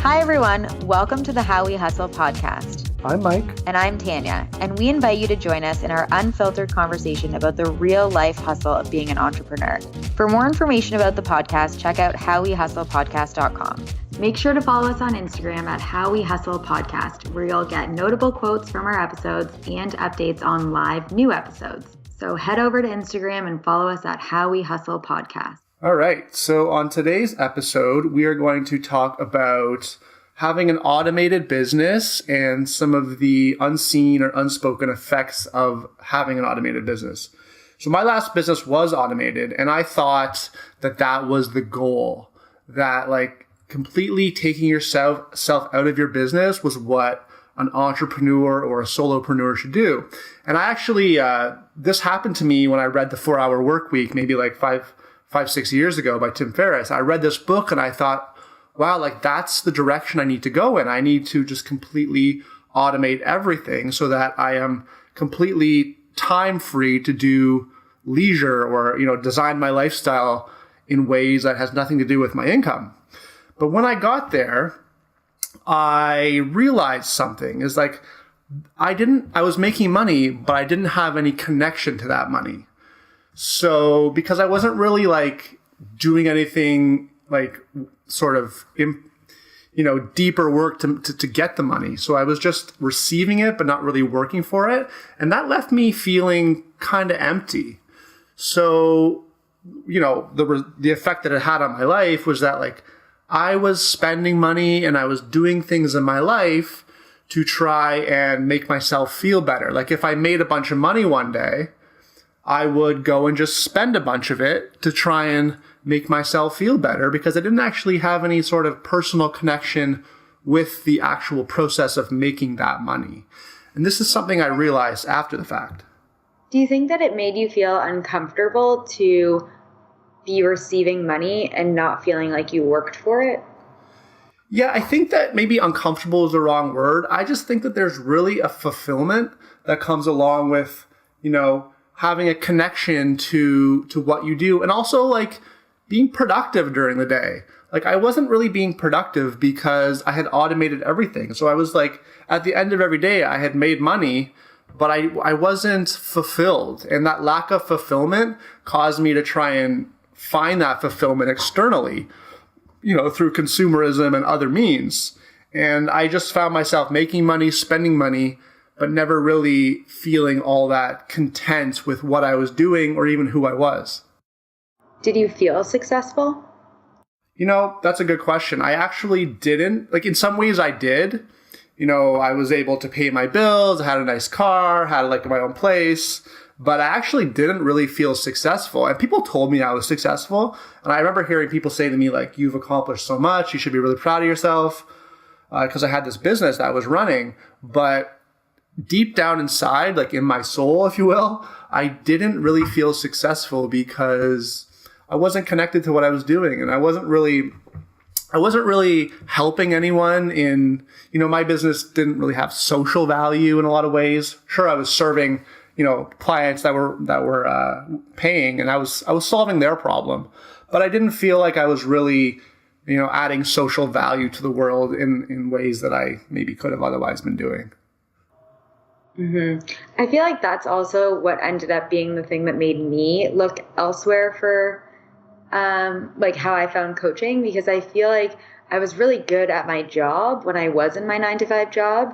Hi, everyone. Welcome to the How We Hustle podcast. I'm Mike. And I'm Tanya. And we invite you to join us in our unfiltered conversation about the real life hustle of being an entrepreneur. For more information about the podcast, check out howwehustlepodcast.com. Make sure to follow us on Instagram at How We Hustle Podcast, where you'll get notable quotes from our episodes and updates on live new episodes. So head over to Instagram and follow us at How We Hustle Podcast. All right. So on today's episode, we are going to talk about having an automated business and some of the unseen or unspoken effects of having an automated business. So my last business was automated, and I thought that that was the goal, that like completely taking yourself out of your business was what an entrepreneur or a solopreneur should do. And I actually, this happened to me when I read The 4-Hour Workweek, maybe like 6 years ago by Tim Ferriss. I read this book and I thought, wow, like that's the direction I need to go in. I need to just completely automate everything so that I am completely time free to do leisure or, design my lifestyle in ways that has nothing to do with my income. But when I got there, I realized something is like, I was making money, but I didn't have any connection to that money. So because I wasn't really like doing anything like sort of, deeper work to get the money. So I was just receiving it, but not really working for it. And that left me feeling kind of empty. So, the effect that it had on my life was that like I was spending money and I was doing things in my life to try and make myself feel better. Like if I made a bunch of money one day, I would go and just spend a bunch of it to try and make myself feel better because I didn't actually have any sort of personal connection with the actual process of making that money. And this is something I realized after the fact. Do you think that it made you feel uncomfortable to be receiving money and not feeling like you worked for it? Yeah, I think that maybe uncomfortable is the wrong word. I just think that there's really a fulfillment that comes along with, having a connection to what you do and also like being productive during the day. Like I wasn't really being productive because I had automated everything. So I was like, at the end of every day, I had made money, but I wasn't fulfilled. And that lack of fulfillment caused me to try and find that fulfillment externally, through consumerism and other means. And I just found myself making money, spending money, but never really feeling all that content with what I was doing or even who I was. Did you feel successful? That's a good question. I actually didn't. Like in some ways I did. I was able to pay my bills, I had a nice car, had like my own place, but I actually didn't really feel successful. And people told me I was successful. And I remember hearing people say to me like, you've accomplished so much, you should be really proud of yourself. Because I had this business that I was running, but deep down inside, like in my soul, if you will, I didn't really feel successful because I wasn't connected to what I was doing. And I wasn't really helping anyone in, my business didn't really have social value in a lot of ways. Sure, I was serving, clients that were paying and I was solving their problem, but I didn't feel like I was really, adding social value to the world in ways that I maybe could have otherwise been doing. Mm-hmm. I feel like that's also what ended up being the thing that made me look elsewhere for like how I found coaching, because I feel like I was really good at my job when I was in my 9-to-5 job.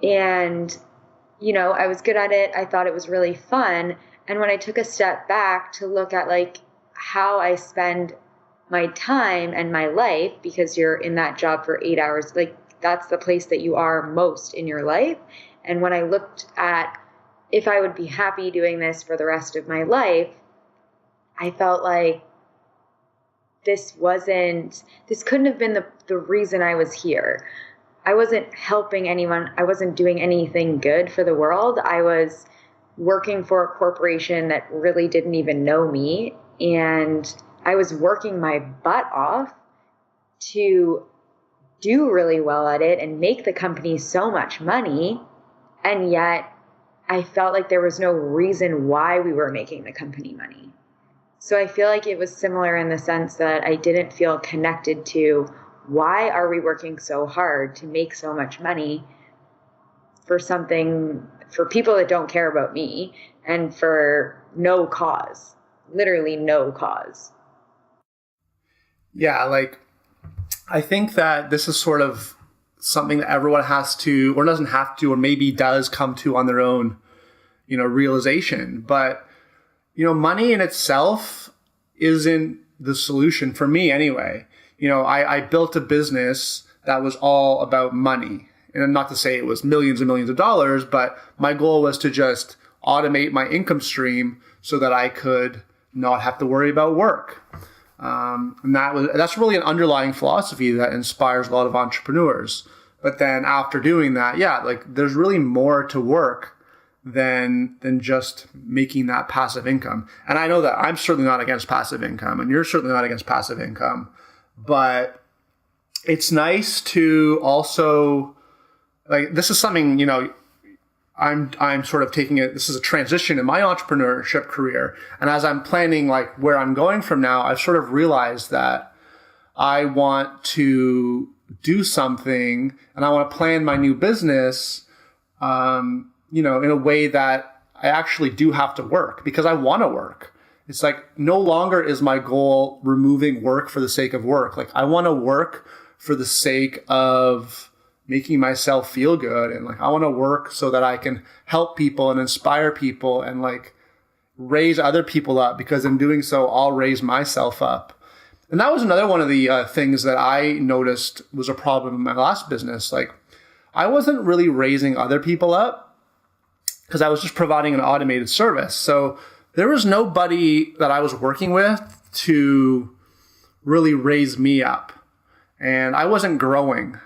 And, I was good at it. I thought it was really fun. And when I took a step back to look at like how I spend my time and my life, because you're in that job for 8 hours, like that's the place that you are most in your life. And when I looked at if I would be happy doing this for the rest of my life, I felt like this couldn't have been the reason I was here. I wasn't helping anyone. I wasn't doing anything good for the world. I was working for a corporation that really didn't even know me. And I was working my butt off to do really well at it and make the company so much money. And yet I felt like there was no reason why we were making the company money. So I feel like it was similar in the sense that I didn't feel connected to why are we working so hard to make so much money for something, for people that don't care about me, and for no cause, literally no cause? Yeah, like, I think that this is sort of something that everyone has to, or doesn't have to, or maybe does come to on their own, realization. But, money in itself isn't the solution for me anyway. I built a business that was all about money. And not to say it was millions and millions of dollars, but my goal was to just automate my income stream so that I could not have to worry about work. And that's really an underlying philosophy that inspires a lot of entrepreneurs. But then after doing that, there's really more to work than just making that passive income. And I know that I'm certainly not against passive income, and you're certainly not against passive income, but it's nice to also, like, this is something, I'm sort of taking it, this is a transition in my entrepreneurship career. And as I'm planning like where I'm going from now, I've sort of realized that I want to do something and I want to plan my new business, in a way that I actually do have to work because I want to work. It's like no longer is my goal removing work for the sake of work. Like I want to work for the sake of making myself feel good. And like, I want to work so that I can help people and inspire people and like raise other people up, because in doing so, I'll raise myself up. And that was another one of the things that I noticed was a problem in my last business. Like I wasn't really raising other people up because I was just providing an automated service. So there was nobody that I was working with to really raise me up, and I wasn't growing.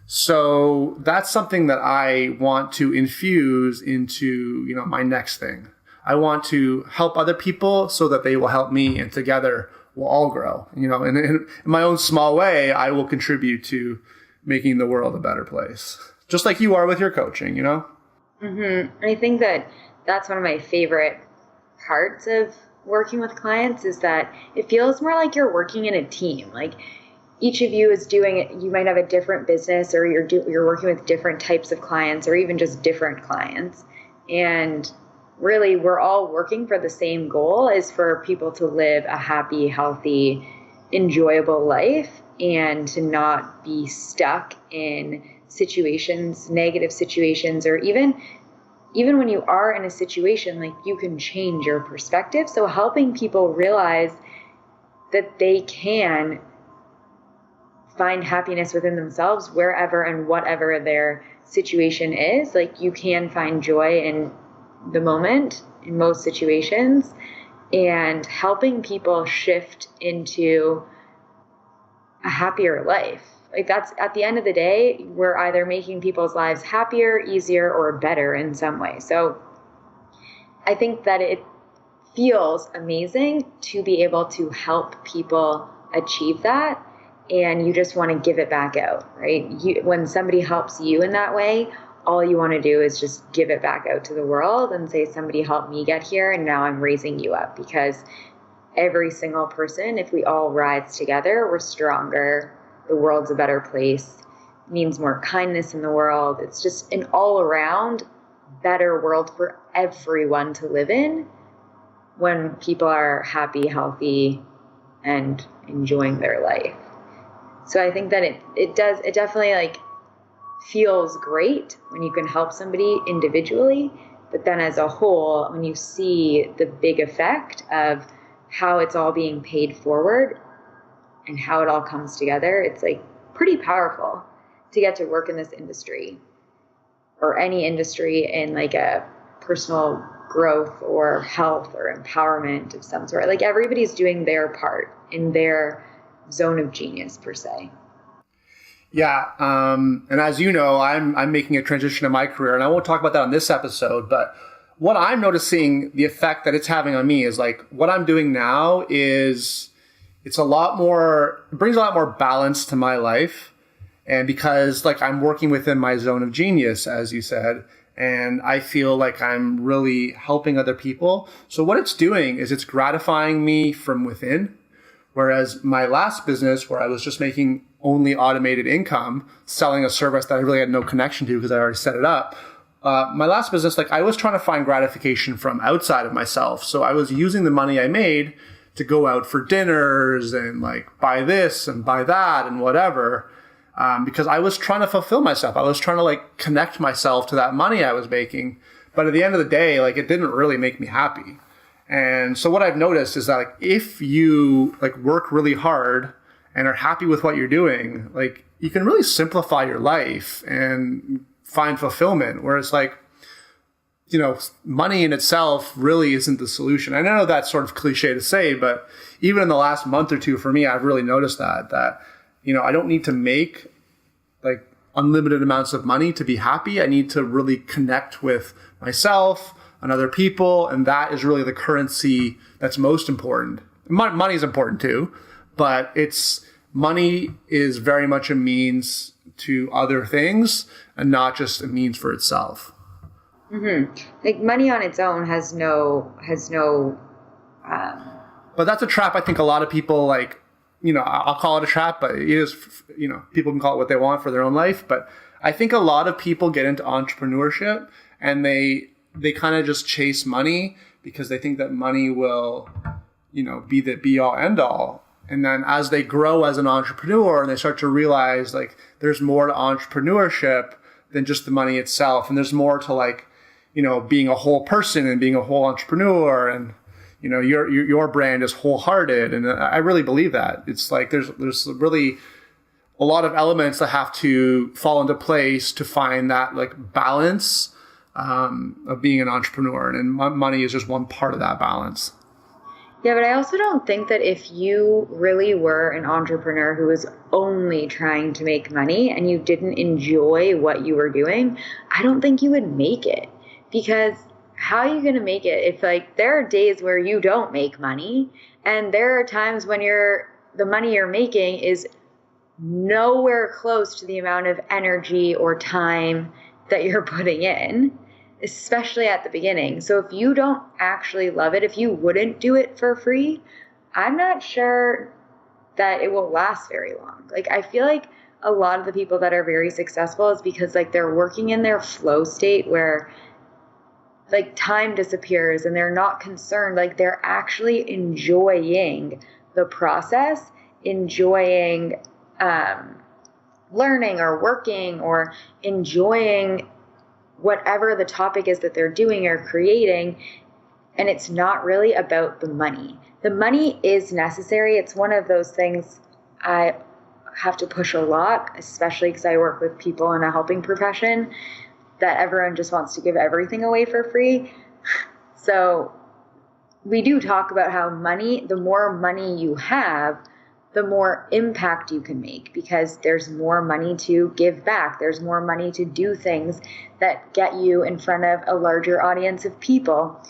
So that's something that I want to infuse into, my next thing. I want to help other people so that they will help me, and together we'll all grow. And in my own small way, I will contribute to making the world a better place, just like you are with your coaching, Mm-hmm. I think that that's one of my favorite parts of working with clients, is that it feels more like you're working in a team. Like each of you is doing it. You might have a different business, or you're working with different types of clients, or even just different clients. And really, we're all working for the same goal, is for people to live a happy, healthy, enjoyable life, and to not be stuck in situations, negative situations, or even when you are in a situation, like you can change your perspective. So helping people realize that they can find happiness within themselves wherever and whatever their situation is. Like you can find joy in the moment in most situations, and helping people shift into a happier life. Like that's, at the end of the day, we're either making people's lives happier, easier, or better in some way. So I think that it feels amazing to be able to help people achieve that. And you just want to give it back out, right? When somebody helps you in that way, all you want to do is just give it back out to the world and say, somebody helped me get here, and now I'm raising you up. Because every single person, if we all rise together, we're stronger. The world's a better place. It means more kindness in the world. It's just an all-around better world for everyone to live in when people are happy, healthy, and enjoying their life. So I think that it definitely like feels great when you can help somebody individually, but then as a whole, when you see the big effect of how it's all being paid forward and how it all comes together, it's like pretty powerful to get to work in this industry, or any industry in like a personal growth or health or empowerment of some sort. Like everybody's doing their part in their zone of genius per se. Yeah. And as you know, I'm making a transition in my career, and I won't talk about that on this episode, but what I'm noticing the effect that it's having on me is like what I'm doing now is it brings a lot more balance to my life. And because like I'm working within my zone of genius, as you said, and I feel like I'm really helping other people. So what it's doing is it's gratifying me from within. Whereas my last business, where I was just making only automated income, selling a service that I really had no connection to because I already set it up. My last business, like I was trying to find gratification from outside of myself. So I was using the money I made to go out for dinners and like buy this and buy that and whatever. Because I was trying to fulfill myself. I was trying to like connect myself to that money I was making. But at the end of the day, like it didn't really make me happy. And so what I've noticed is that like, if you like work really hard and are happy with what you're doing, like you can really simplify your life and find fulfillment. Whereas like, you know, money in itself really isn't the solution. I know that's sort of cliche to say, but even in the last month or two for me, I've really noticed that, you know, I don't need to make like unlimited amounts of money to be happy. I need to really connect with myself and other people. And that is really the currency that's most important. Money is important too, but money is very much a means to other things and not just a means for itself. Mm-hmm. Like money on its own has no. But that's a trap. I think a lot of people like, you know, I'll call it a trap, but it is, you know, people can call it what they want for their own life. But I think a lot of people get into entrepreneurship and they kind of just chase money because they think that money will, you know, be the be all end all. And then as they grow as an entrepreneur and they start to realize like there's more to entrepreneurship than just the money itself. And there's more to like, you know, being a whole person and being a whole entrepreneur. And, you know, your brand is Wholehearted. And I really believe that. It's like there's really a lot of elements that have to fall into place to find that like balance of being an entrepreneur. And money is just one part of that balance. Yeah, but I also don't think that if you really were an entrepreneur who was only trying to make money and you didn't enjoy what you were doing, I don't think you would make it. Because how are you going to make it if like there are days where you don't make money and there are times when the money you're making is nowhere close to the amount of energy or time that you're putting in, especially at the beginning. So if you don't actually love it, if you wouldn't do it for free, I'm not sure that it will last very long. Like I feel like a lot of the people that are very successful is because like they're working in their flow state where like time disappears and they're not concerned. Like they're actually enjoying the process, enjoying learning or working or enjoying whatever the topic is that they're doing or creating. And it's not really about the money. The money is necessary. It's one of those things I have to push a lot, especially because I work with people in a helping profession, that everyone just wants to give everything away for free. So we do talk about how money, the more money you have, the more impact you can make because there's more money to give back. There's more money to do things that get you in front of a larger audience of people.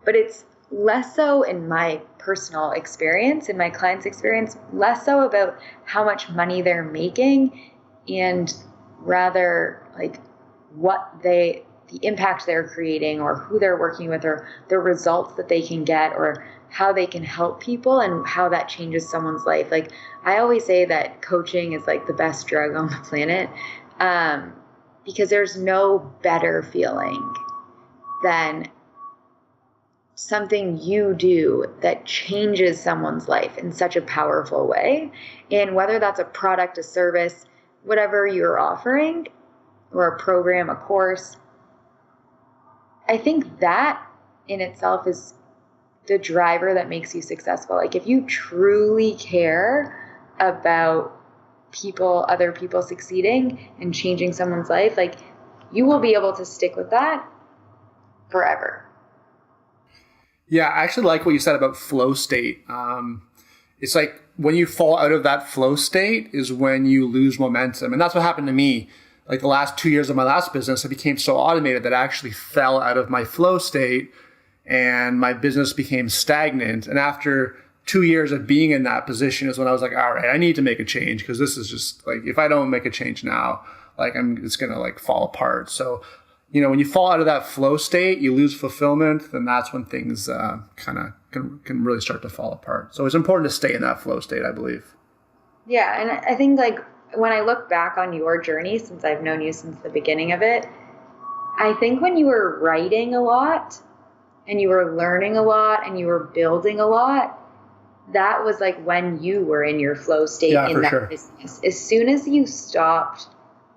But it's less so in my personal experience, in my clients' experience, less so about how much money they're making and rather like the impact they're creating or who they're working with or the results that they can get or how they can help people and how that changes someone's life. Like I always say that coaching is like the best drug on the planet because there's no better feeling than something you do that changes someone's life in such a powerful way. And whether that's a product, a service, whatever you're offering, or a program, a course, I think that in itself is the driver that makes you successful. Like if you truly care about other people succeeding and changing someone's life, like you will be able to stick with that forever. Yeah, I actually like what you said about flow state. It's like when you fall out of that flow state is when you lose momentum. And that's what happened to me. Like the last 2 years of my last business, I became so automated that I actually fell out of my flow state and my business became stagnant. And after 2 years of being in that position is when I was like, all right, I need to make a change because this is just like, if I don't make a change now, like it's going to like fall apart. So, you know, when you fall out of that flow state, you lose fulfillment, then that's when things kind of can really start to fall apart. So it's important to stay in that flow state, I believe. Yeah, and I think like when I look back on your journey, since I've known you since the beginning of it, I think when you were writing a lot and you were learning a lot and you were building a lot, that was like when you were in your flow state in that business. As soon as you stopped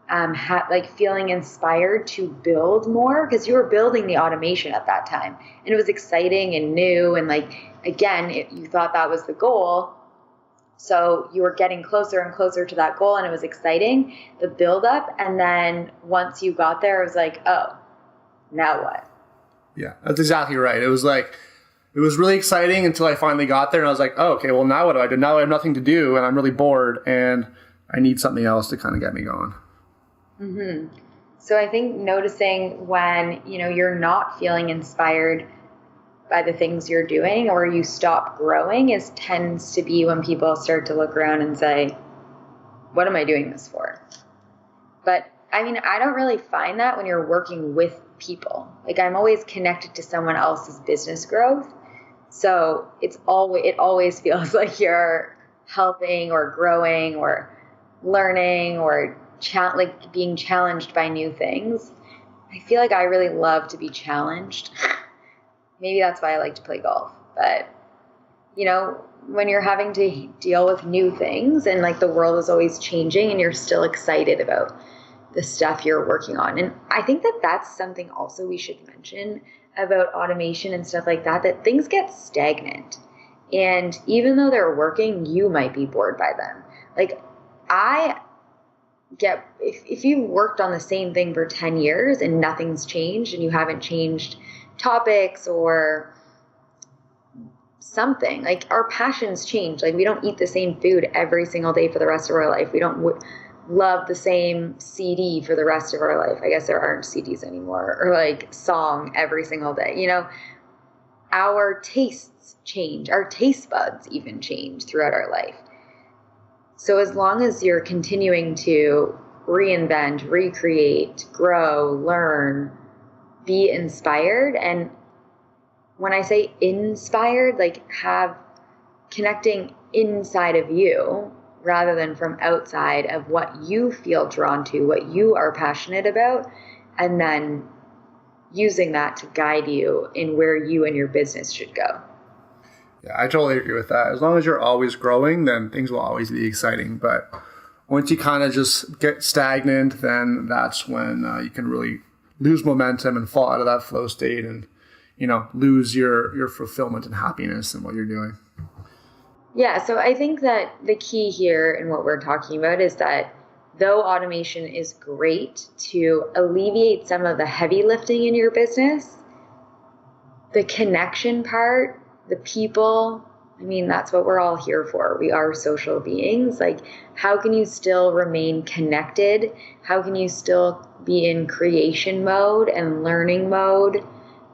like feeling inspired to build more, because you were building the automation at that time and it was exciting and new, and like again you thought that was the goal, so you were getting closer and closer to that goal and it was exciting, the build up, and then once you got there it was like, oh, now what? Yeah, that's exactly right. It was like, it was really exciting until I finally got there and I was like, oh, okay, well now what do I do? Now I have nothing to do and I'm really bored and I need something else to kind of get me going. Mm-hmm. So I think noticing when, you're not feeling inspired by the things you're doing or you stop growing tends to be when people start to look around and say, what am I doing this for? But I mean, I don't really find that when you're working with people. Like I'm always connected to someone else's business growth. So it always feels like you're helping or growing or learning or like being challenged by new things. I feel like I really love to be challenged. Maybe that's why I like to play golf. But, when you're having to deal with new things and like the world is always changing and you're still excited about the stuff you're working on. And I think that that's something also we should mention about automation and stuff like that, that things get stagnant. And even though they're working, you might be bored by them. Like if you've worked on the same thing for 10 years and nothing's changed and you haven't changed topics or something, like our passions change. Like we don't eat the same food every single day for the rest of our life. We don't love the same CD for the rest of our life. I guess there aren't CDs anymore, or like song every single day. Our tastes change. Our taste buds even change throughout our life. So as long as you're continuing to reinvent, recreate, grow, learn, be inspired, and when I say inspired, like have connecting inside of you rather than from outside of what you feel drawn to, what you are passionate about, and then using that to guide you in where you and your business should go. Yeah, I totally agree with that. As long as you're always growing, then things will always be exciting. But once you kind of just get stagnant, then that's when you can really lose momentum and fall out of that flow state and, lose your fulfillment and happiness in what you're doing. Yeah, so I think that the key here in what we're talking about is that though automation is great to alleviate some of the heavy lifting in your business, the connection part, the people, I mean, that's what we're all here for. We are social beings. Like, how can you still remain connected? How can you still be in creation mode and learning mode,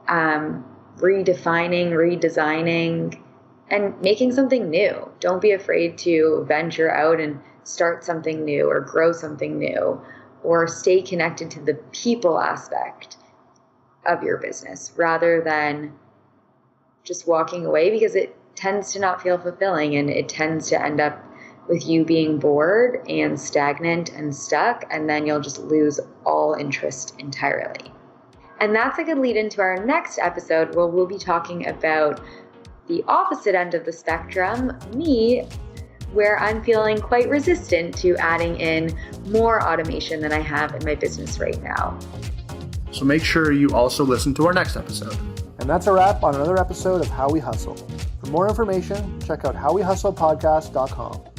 redefining, redesigning, and making something new? Don't be afraid to venture out and start something new or grow something new, or stay connected to the people aspect of your business rather than just walking away, because it tends to not feel fulfilling and it tends to end up with you being bored and stagnant and stuck, and then you'll just lose all interest entirely. And that's a good lead into our next episode, where we'll be talking about the opposite end of the spectrum, me, where I'm feeling quite resistant to adding in more automation than I have in my business right now. So make sure you also listen to our next episode. And that's a wrap on another episode of How We Hustle. For more information, check out howwehustlepodcast.com.